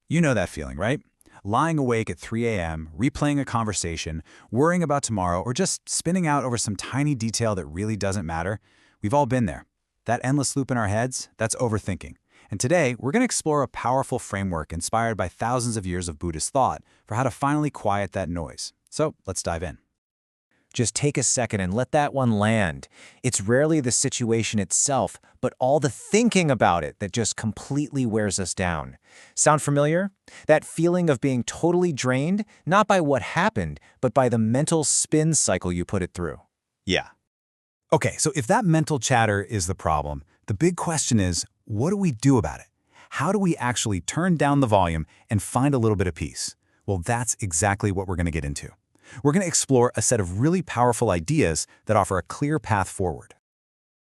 You know that feeling, right? Lying awake at 3 a.m., replaying a conversation, worrying about tomorrow, or just spinning out over some tiny detail that really doesn't matter. We've all been there. That endless loop in our heads, that's overthinking. And today, we're going to explore a powerful framework inspired by thousands of years of Buddhist thought for how to finally quiet that noise. So let's dive in. Just take a second and let that one land. It's rarely the situation itself, but all the thinking about it that just completely wears us down. Sound familiar? That feeling of being totally drained, not by what happened, but by the mental spin cycle you put it through. Yeah. Okay, so if that mental chatter is the problem, the big question is, what do we do about it? How do we actually turn down the volume and find a little bit of peace? Well, that's exactly what we're going to get into. We're going to explore a set of really powerful ideas that offer a clear path forward.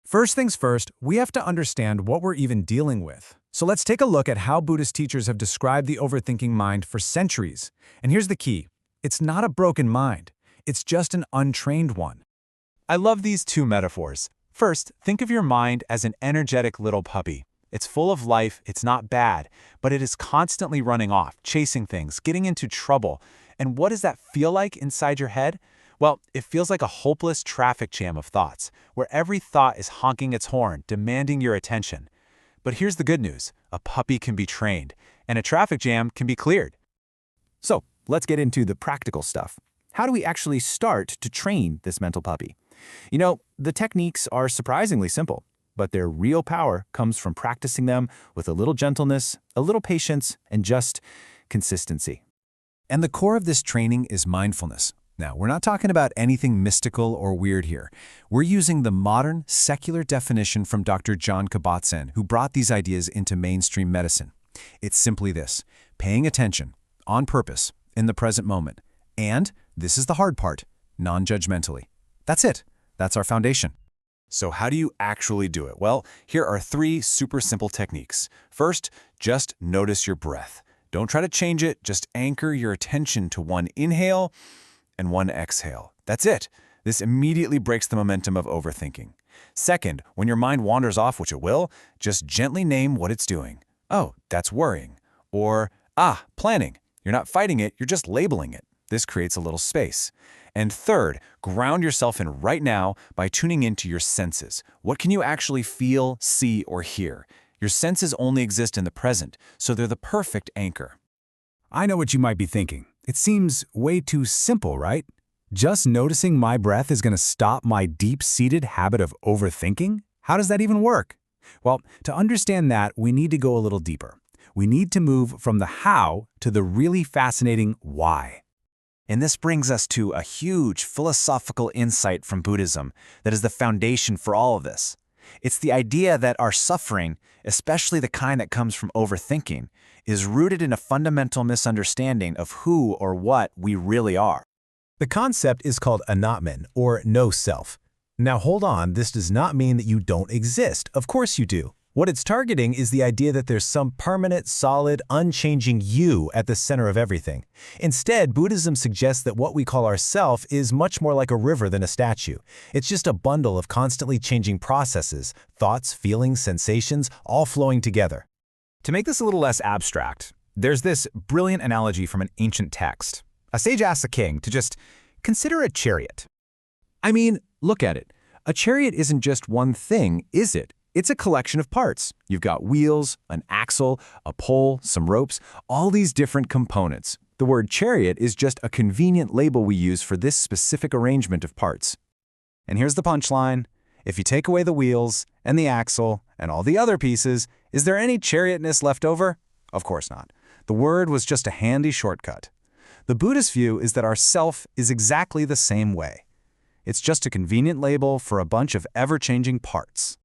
First things first, we have to understand what we're even dealing with. So let's take a look at how Buddhist teachers have described the overthinking mind for centuries. And here's the key. It's not a broken mind. It's just an untrained one. I love these two metaphors. First, think of your mind as an energetic little puppy. It's full of life, it's not bad, but it is constantly running off, chasing things, getting into trouble. And what does that feel like inside your head? Well, it feels like a hopeless traffic jam of thoughts, where every thought is honking its horn, demanding your attention. But here's the good news. A puppy can be trained, and a traffic jam can be cleared. So let's get into the practical stuff. How do we actually start to train this mental puppy? You know, the techniques are surprisingly simple, but their real power comes from practicing them with a little gentleness, a little patience, and just consistency. And the core of this training is mindfulness. Now, we're not talking about anything mystical or weird here. We're using the modern, secular definition from Dr. John Kabat-Zinn, who brought these ideas into mainstream medicine. It's simply this: paying attention, on purpose, in the present moment. And, this is the hard part, non-judgmentally. That's it. That's our foundation. So how do you actually do it? Well, here are 3 super simple techniques. First, just notice your breath. Don't try to change it, just anchor your attention to one inhale and one exhale. That's it. This immediately breaks the momentum of overthinking. Second, when your mind wanders off, which it will, just gently name what it's doing. Oh, that's worrying. Or, planning. You're not fighting it, you're just labeling it. This creates a little space. And third, ground yourself in right now by tuning into your senses. What can you actually feel, see, or hear? Your senses only exist in the present, so they're the perfect anchor. I know what you might be thinking. It seems way too simple, right? Just noticing my breath is going to stop my deep-seated habit of overthinking? How does that even work? Well, to understand that, we need to go a little deeper. We need to move from the how to the really fascinating why. And this brings us to a huge philosophical insight from Buddhism that is the foundation for all of this. It's the idea that our suffering, especially the kind that comes from overthinking, is rooted in a fundamental misunderstanding of who or what we really are. The concept is called anatman, or no self. Now hold on, this does not mean that you don't exist. Of course you do. What it's targeting is the idea that there's some permanent, solid, unchanging you at the center of everything. Instead, Buddhism suggests that what we call ourself is much more like a river than a statue. It's just a bundle of constantly changing processes, thoughts, feelings, sensations, all flowing together. To make this a little less abstract, there's this brilliant analogy from an ancient text. A sage asks a king to just consider a chariot. I mean, look at it. A chariot isn't just one thing, is it? It's a collection of parts. You've got wheels, an axle, a pole, some ropes, all these different components. The word chariot is just a convenient label we use for this specific arrangement of parts. And here's the punchline. If you take away the wheels and the axle and all the other pieces, is there any chariotness left over? Of course not. The word was just a handy shortcut. The Buddhist view is that our self is exactly the same way. It's just a convenient label for a bunch of ever-changing parts.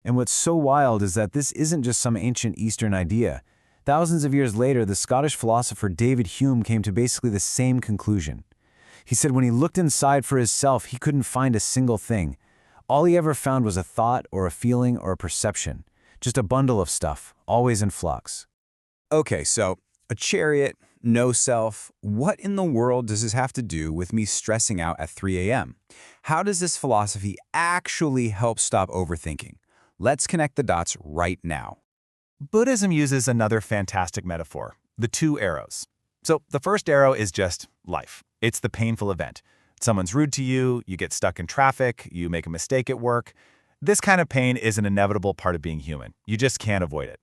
And what's so wild is that this isn't just some ancient Eastern idea. Thousands of years later, the Scottish philosopher David Hume came to basically the same conclusion. He said when he looked inside for his self, he couldn't find a single thing. All he ever found was a thought or a feeling or a perception. Just a bundle of stuff, always in flux. Okay, so a chariot, no self. What in the world does this have to do with me stressing out at 3 a.m.? How does this philosophy actually help stop overthinking? Let's connect the dots right now. Buddhism uses another fantastic metaphor. the two arrows. So the first arrow is just life. It's the painful event. Someone's rude to you, you get stuck in traffic, you make a mistake at work. This kind of pain is an inevitable part of being human. You just can't avoid it.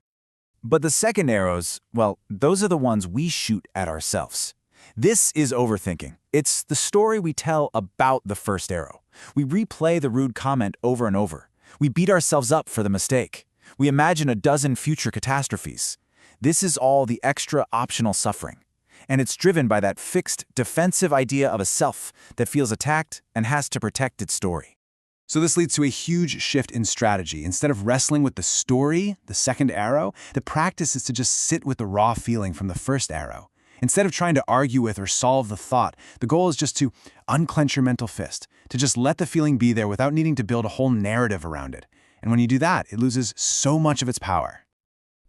But the second arrows, well, those are the ones we shoot at ourselves. This is overthinking. It's the story we tell about the first arrow. We replay the rude comment over and over. We beat ourselves up for the mistake. We imagine a dozen future catastrophes. This is all the extra optional suffering. And it's driven by that fixed, defensive idea of a self that feels attacked and has to protect its story. So this leads to a huge shift in strategy. Instead of wrestling with the story, the second arrow, the practice is to just sit with the raw feeling from the first arrow. Instead of trying to argue with or solve the thought, the goal is just to unclench your mental fist, to just let the feeling be there without needing to build a whole narrative around it. And when you do that, it loses so much of its power.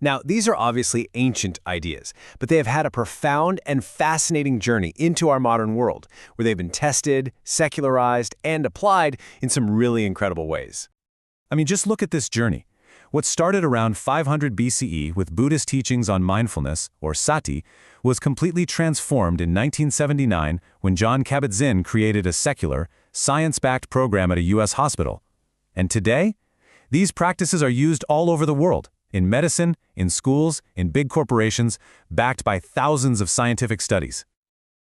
Now, these are obviously ancient ideas, but they have had a profound and fascinating journey into our modern world, where they've been tested, secularized, and applied in some really incredible ways. I mean, just look at this journey. What started around 500 BCE with Buddhist teachings on mindfulness, or sati, was completely transformed in 1979 when John Kabat-Zinn created a secular, science-backed program at a U.S. hospital. And today, these practices are used all over the world, in medicine, in schools, in big corporations, backed by thousands of scientific studies.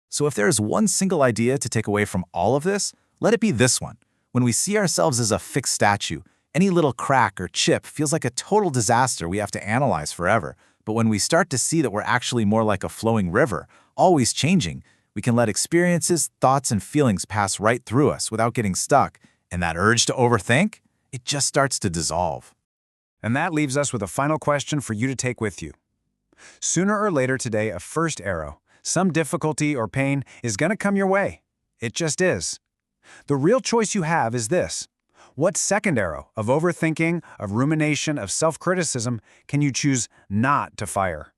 So if there is one single idea to take away from all of this, let it be this one. When we see ourselves as a fixed statue, any little crack or chip feels like a total disaster we have to analyze forever. But when we start to see that we're actually more like a flowing river, always changing, we can let experiences, thoughts, and feelings pass right through us without getting stuck. And that urge to overthink, it just starts to dissolve. And that leaves us with a final question for you to take with you. Sooner or later today, a first arrow, some difficulty or pain, is going to come your way. It just is. The real choice you have is this. What second arrow of overthinking, of rumination, of self-criticism can you choose not to fire?